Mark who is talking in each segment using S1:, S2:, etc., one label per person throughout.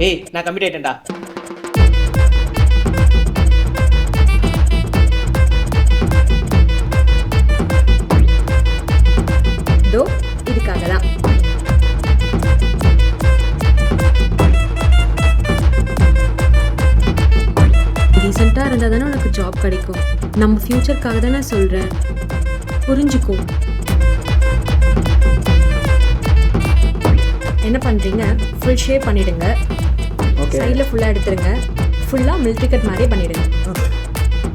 S1: ஏய் நான் கம்மிட் ஆயிட்டேன்டா.
S2: இதோ இதுக்காக தான். டீசெண்டாக இருந்தால் தானே உனக்கு ஜாப் கிடைக்கும். நம்ம ஃப்யூச்சருக்காக தானே சொல்கிறேன், புரிஞ்சுக்கோ. என்ன பண்ணுறீங்க, ஃபுல் ஷேப் பண்ணிவிடுங்க, சைடில் ஃபுல்லாக எடுத்துருங்க, ஃபுல்லாக மிலிட்ரி கட் மாதிரியே பண்ணிவிடுங்க.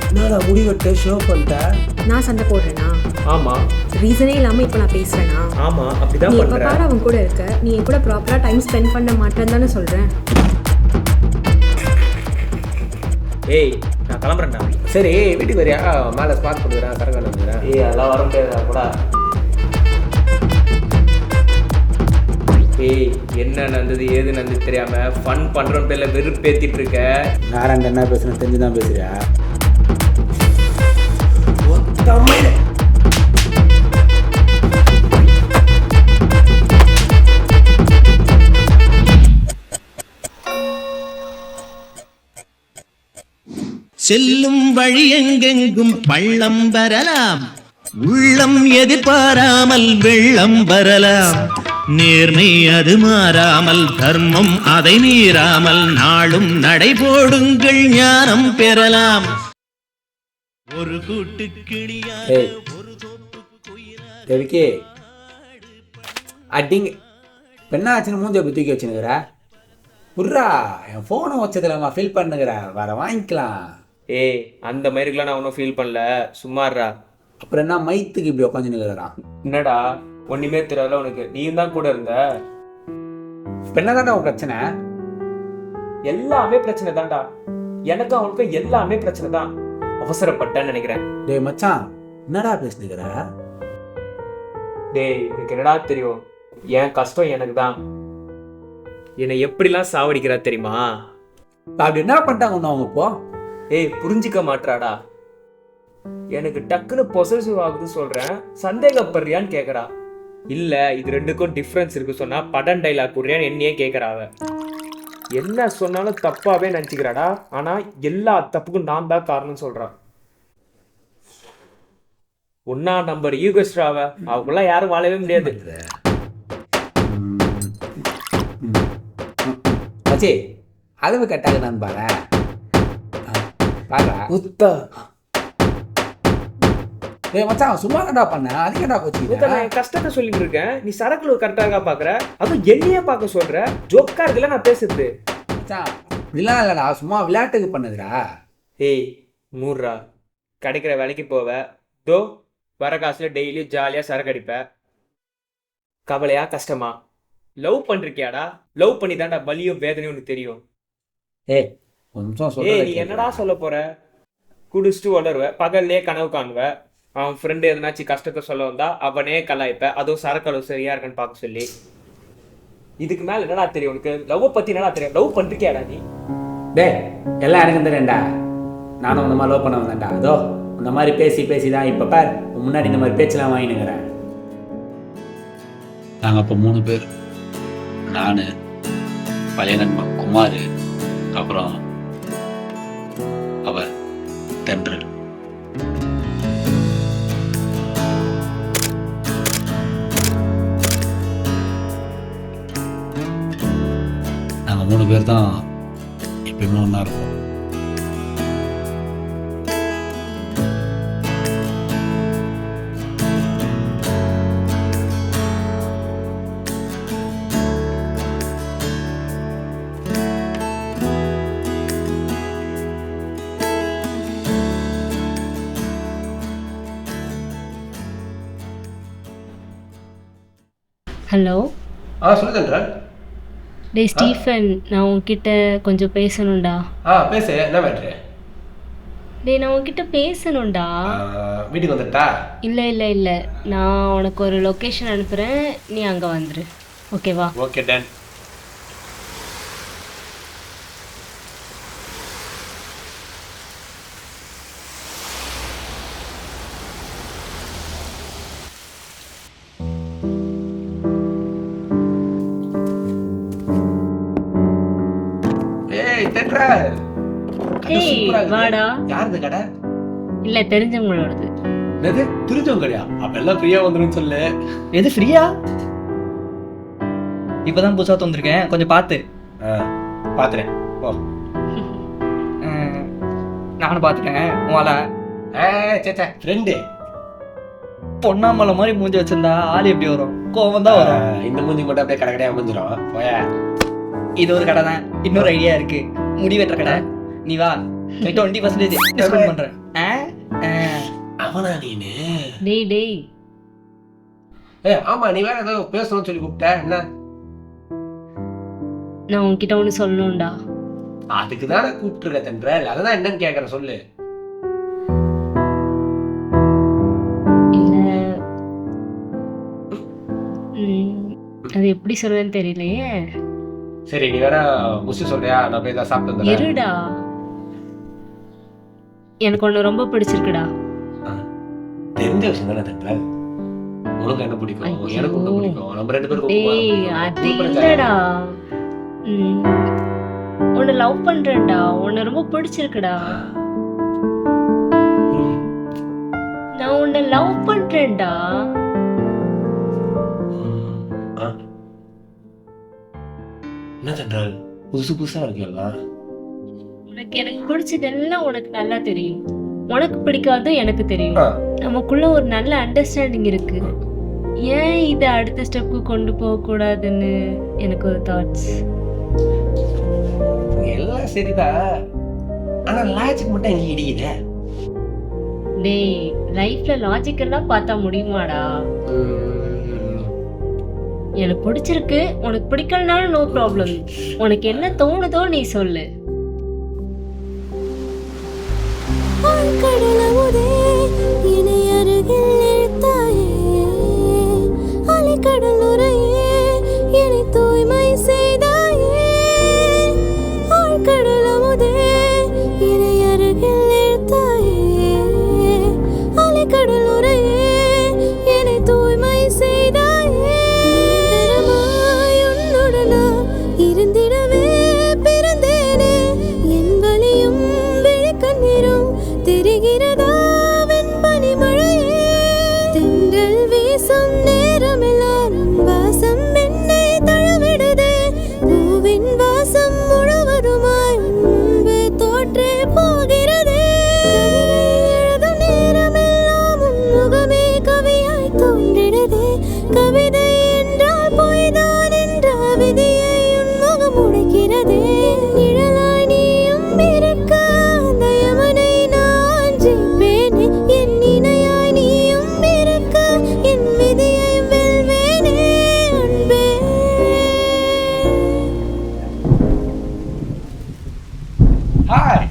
S3: என்னடா முடி வெட்ட ஷோ பண்ணிட்டேன்.
S2: நான் சண்டை போடுறேனா?
S1: ஆமா.
S2: ரீசனே இல்லாமல் இப்போ நான் பேசுகிறேனா?
S1: ஆமா அப்படிதான்
S2: நீ எப்போ
S1: பண்றேன்.
S2: பாரு அவன் கூட இருக்க, நீ என் கூட ப்ராப்பராக டைம் ஸ்பெண்ட் பண்ண மாட்டேன்னு தானே சொல்கிறேன்.
S1: ஏய் நான் கிளம்புறேன்டா.
S3: சரி வீட்டுக்கு வரியா? மேலே ஸ்பாட் பண்ணுறேன், கரகான வந்துடுறேன்.
S1: ஏய் அதெல்லாம் வர முடியாதுடா கூட. ஏய் என்ன நடந்தது ஏது நடந்தது தெரியாம ஃபன் பண்றோம் பேர்ல வெறுப்பேத்திட்டு இருக்க.
S3: நாராயணன் என்ன பேசுறேன் தெரிஞ்சு தான் பேசுறியா?
S4: செல்லும் வழி எங்கெங்கும் பள்ளம் வரலாம், உள்ளம் எதிர்பாராமல் வெள்ளம் வரலாம். நேர்மை அது மாறாமல், தர்மம் அதை மீறாமல், நாளும் நடைபோடுங்கள் ஞானம் பெறலாம். ஒரு கூட்டு கிளியாக ஒரு தோப்பு
S3: தேவிக்கே அடிங்க பெண்ணா ஆச்சுன்னு மூஞ்சி அப்படி தூக்கி வச்சுனுக்குற. புர்ரா என் ஃபோனை வச்சதில்ல ஃபீல் பண்ணுங்கிற, வர வாங்கிக்கலாம்.
S1: ஏய் அந்த மாதிரிலாம் நான் ஒன்றும் ஃபீல் பண்ணல, சும்மாறா.
S3: அப்புறம் என்ன மைத்துக்கு இப்படி உட்காந்துனுக்குறான்?
S1: என்னடா ஒன்றுமே தெரியாதுல உனக்கு, நீயும் தான் கூட இருந்த.
S3: இப்போ என்ன தாண்டா உன் பிரச்சனை?
S1: எல்லாமே பிரச்சனை தான்டா, எனக்கு அவனுக்கு எல்லாமே பிரச்சனை தான். அவசரப்பட்டேன்னு நினைக்கிறேன்.
S3: டேய் மச்சான் என்னடா பேசுனுக்குற?
S1: டேய் எனக்கு என்னடா தெரியும், என் கஷ்டம் எனக்கு தான். என்னை எப்படிலாம் சாவடிக்கிறா தெரியுமா?
S3: அப்படி என்ன பண்ணிட்டாங்க ஒன்று அவங்க இப்போ?
S1: ஏய் புரிஞ்சிக்க மாட்டாடா. எனக்கு டக்குன்னு பொசசிவ் ஆகுது சொல்றேன், சந்தேகப்படுறியான்னு கேட்கறா. இல்ல இது ரெண்டுக்கும் டிஃப்ரென்ஸ் இருக்கு சொன்னா படம் டைலாக் கூடுறியான்னு என்னையே கேட்கறா. அவ என்ன சொன்னாலும் தப்பாவே நினைச்சுக்கிறாடா, ஆனா எல்லா தப்புக்கும் நான் தான் காரணம் சொல்றான். ஒன்னா நம்பர் ஈகோஸ்டா அவ, அவங்களாம் யாரும் வாழவே முடியாது.
S3: மச்சி அளவு கட்டாக நான் பாரு பாரு உத்தா. ஏய் மச்சான் சும்மா தான்டா பண்ண, அதிகடா போச்சு.
S1: நான் என் கஷ்டத்தை சொல்லிட்டு இருக்கேன், நீ சரக்குல கரெக்டா இருக்கா பாக்குற, அதுவும் என்னையே பார்க்க சொல்ற. ஜோக்கா இருக்குல்ல நான் பேசுறது.
S3: மச்சான் இதெல்லாம் இல்லடா, சும்மா விளையாட்டுக்கு பண்ணுதுடா.
S1: ஏய் மூர்ரா, கிடைக்கிற வேலைக்கு போவ, தோ வர காசுல டெய்லி ஜாலியா சரக்கு அடிப்ப. கவலையா கஷ்டமா? லவ் பண்றிக்கியாடா? லவ் பண்ணி தான்டா வலியும் வேதனையும் உனக்கு தெரியும்.
S3: ஏய் கொஞ்சம் சொல்ல.
S1: ஏய் நீ என்னடா சொல்ல போற? குடிச்சிட்டு வளருவ, பகல்லே கனவு காணுவ, அவன் ஃப்ரெண்டு எதனாச்சும் கஷ்டத்தை சொல்ல வந்தா அவனே கலாய்ப்ப, அதுவும் சரக்கு சரியா இருக்கான்னு பார்க்க சொல்லி. இதுக்கு மேல என்னடா தெரியும் உனக்கு? லவ் பத்தி என்னடா தெரியும்? லவ் பண்றிக்கியாடா நீ?
S3: டேய் எல்லாம் எனக்கு தெரியும்டா, நானும் இந்த மாதிரி லவ் பண்ண வந்தேன்டா. அதோ இந்த மாதிரி பேசி பேசி தான் இப்போ பார் முன்னாடி இந்த மாதிரி பேச்செல்லாம் வாங்கினுங்கிறேன்.
S5: நாங்கள் அப்போ 3 பேர், நான், பழைய நண்பன் குமார், அப்புறம் அவர் தென்றல். நாங்கள் 3 பேர் தான் எப்பயுமே ஒன்றா இருப்போம்.
S6: ஹலோ.
S3: சொல்லு தென்றல்.
S6: டே ஸ்டீஃபன், நான் உன்கிட்ட கொஞ்சம் பேசணும்டா.
S3: பேசு, என்ன மேட்ரு?
S6: டே நான் உன்கிட்ட பேசணும்டா.
S3: வீட்டுக்கு வந்துட்டா?
S6: இல்லை இல்லை இல்லை, நான் உனக்கு ஒரு லொக்கேஷன் அனுப்புகிறேன், நீ அங்கே வந்துரு. ஓகேவா?
S1: Okay done.
S3: தென்றல். கடை
S6: ஏய்,
S3: சூப்பரா இருக்குது.
S6: வாடா.
S3: யாருது கடை?
S6: இல்ல தெரிஞ்சவங்களோடது.
S3: என்னது திருச்சவங்க கடையா? அப்ப எல்லாம் ஃப்ரீயா வந்துரும் சொல்லு.
S7: எது ஃப்ரீயா? இப்பதான் புதுசா தந்திருக்கேன், கொஞ்சம் பார்த்து.
S3: பாத்துறேன். ஓ
S7: நானும் பார்த்துட்டேன். உங்களை
S3: சேச்சா ஃப்ரெண்டு.
S7: பொன்னாமலை மாதிரி மூஞ்சி வச்சிருந்தா ஆள் எப்படி வரும்? கோவம் தான் வரும்.
S3: இந்த மூஞ்சி மட்டும் அப்படியே கடை கடையா முடிஞ்சிடும். போயா.
S7: இது ஒரு கடை தான். இன்னொரு ஐடியா இருக்கு, முடி வெட்டுற கடை. நீ வா, 20% டிஸ்கவுண்ட் பண்றேன்.
S3: அவனா நீனு?
S6: டேய் டேய்,
S3: ஆமா, நீ வேற ஏதோ பேசணும்னு சொல்லி கூப்பிட்ட. என்ன?
S6: நான் உன்கிட்ட ஒண்ணு சொல்லணும்டா.
S3: அதுக்கு தானே கூப்பிட்டுருக்க தென்றல். அதான் என்னன்னு கேக்குறேன், சொல்லு.
S6: இல்ல, அது எப்படி சொல்றேன்னு தெரியலையே.
S3: சரி, நீ வேற முசி சொல்றியா? நான் போய் ஏதாவது சாப்பிட்டு வந்துடுறேன்.
S6: இருடா, எனக்கு ஒண்ணு ரொம்ப பிடிச்சிருக்குடா.
S3: தெரிஞ்ச விஷயம் தானே தென்றல். உனக்கு என்ன பிடிக்கும், எனக்கு ஒண்ணு பிடிக்கும். நம்ம ரெண்டு பேரும்
S6: டேய், அது இல்லடா. உன்னை லவ் பண்றேன்டா. உன்னை ரொம்ப பிடிச்சிருக்குடா. நான் உன்னை லவ் பண்றேன்டா.
S3: என்ன தென்றல், புதுசு புதுசா இருக்கு எல்லாம்.
S6: உனக்கு எனக்கு பிடிச்சதெல்லாம் உனக்கு நல்லா தெரியும். உனக்கு பிடிக்காது எனக்கு தெரியும். நமக்குள்ள ஒரு நல்ல அண்டர்ஸ்டாண்டிங் இருக்கு. ஏன் இதை அடுத்த ஸ்டெப்புக்கு கொண்டு போக கூடாதுன்னு எனக்கு ஒரு தாட்ஸ்.
S3: எல்லாம் சரிதான், ஆனா லாஜிக் மட்டும் எங்க இடிக்குதே.
S6: டேய், லைஃப்ல லாஜிக் எல்லாம் பார்த்தா முடியுமாடா? எனக்கு பிடிச்சிருக்கு, உனக்கு பிடிக்கலனாலும் நோ ப்ராப்ளம். உனக்கு என்ன தோணுதோ நீ சொல்லு.
S8: கடலமுதே இனி அருகில் இழுத்தாயே, அலைக்கடல் உரையே என்னை தூய்மை செய்தாயே. ஆழ்கடலமுதே இனி அருகில் இழுத்தாயே, அலைக்கடல் உரையே என்னை தூய்மை செய்தாயே. நிரந்தரமாய் உன்னுடனா இருந்திடவே பிறந்தேனே, என் வலியும் விழிக்கண்ணீரும் தெரிகிறதா வெண்பனி மழையே. தென்றல் வீசும் நேரமெல்லாம் வாசம் என்னை தழுவிடுதே. பூவின் வாசம் முழுவதுமாய் முன்பு தோற்றே போகிறதே. கவிதை எழுதும் நேரமெல்லாம் உன் முகமே கவியாய் தோன்றிடுதே. கவிதை என்றால் பொய்தான் என்ற விதியை உன் முகம் உடைக்கிறதே. நிழலாய் நீயும் இருக்க அந்த யமனை நான் ஜெயிப்பேனே. என் இணையாய் நீயும் இருக்க என் விதியை வெல்வேனே அன்பே.
S3: ஹாய்.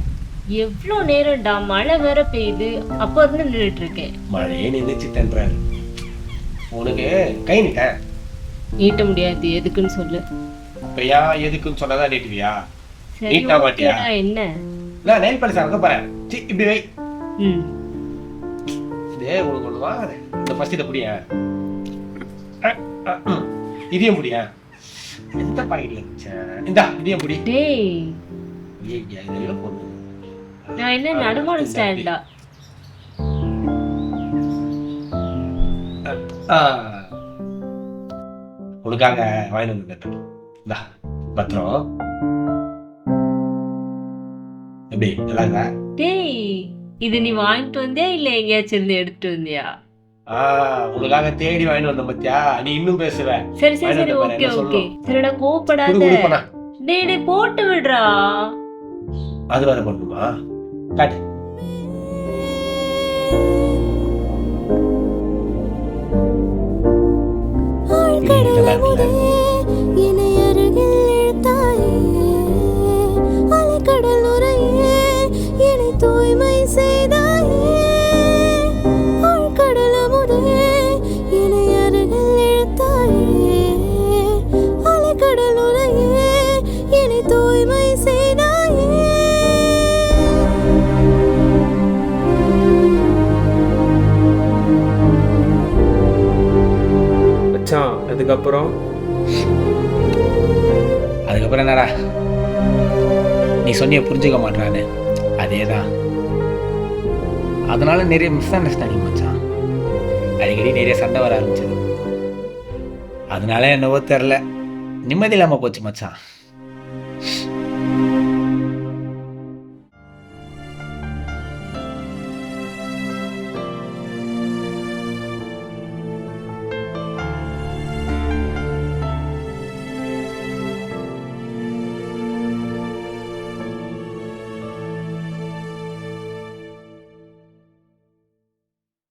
S6: எவ்வளோ நேரம்டா, மழை வேற பெய்யுது. அப்போ இருந்து நின்றுட்டு இருக்கேன்.
S3: மழையே நின்றுச்சு தென்றல். உனக்கு கை நீட்டேன்.
S6: நீட்ட முடியாது, எதுக்குன்னு சொல்லு.
S3: இப்ப ஏன் எதுக்குன்னு சொன்னதான் நீட்டுவியா?
S6: சரி,
S3: நீட்டா மாட்டியா?
S6: ஓகேடா, என்ன?
S3: நான் நெயில் பாலிஷ் அங்க போறேன். இப்படி வை.
S6: ம்,
S3: உனக்கு ஒண்ணு வாங்க. இந்த ஃபர்ஸ்ட் இதை புடிய, இதையும் புடிய. எந்த பாக்கெட்ல இருந்துச்சேன்? இந்தா இதையும் புடி.
S6: டேய்,
S3: இதெல்லாம் போடு.
S6: நான் என்ன நடுமாடு ஸ்டாண்டா?
S3: உனக்காக வாங்கி வந்து இந்தா பத்திரம். எப்படி நல்லா இருக்கா?
S6: டேய், இது நீ வாங்கிட்டு வந்தியா இல்ல எங்கேயாச்சும் இருந்து எடுத்துட்டு வந்தியா?
S3: உனக்காக தேடி வாங்கிட்டு வந்த பத்தியா? நீ இன்னும் பேசுவ.
S6: சரி சரி சரி, ஓகே ஓகே. சரிடா, கோபப்படாத. டேய் டேய், போட்டு விடுறா.
S3: அது வேற பண்ணுமா? காட்டு.
S8: ஆழ்கடலமுதே என்னை அருகில் இழுத்தாயே, அலைக்கடல் உரையே என்னை தூய்மை செய்தாயே. ஆழ்கடலமுதே என்னை அருகில் இழுத்தாயே, அலைக்கடல் உரையே என்னை தூய்மை செய்தாயே.
S1: மச்சான், அதுக்கப்புறம்
S3: அதுக்கப்புறம் என்னடா? நீ சொன்னிய புரிஞ்சுக்க மாட்டான்னு, அதே தான். அதனால நிறைய மிஸ் அண்டர்ஸ்டாண்டிங் மச்சான். அடிக்கடி நிறைய சண்டை வர ஆரம்பிச்சது. அதனால என்னவோ தெரில, நிம்மதி இல்லாமல் போச்சு மச்சான்.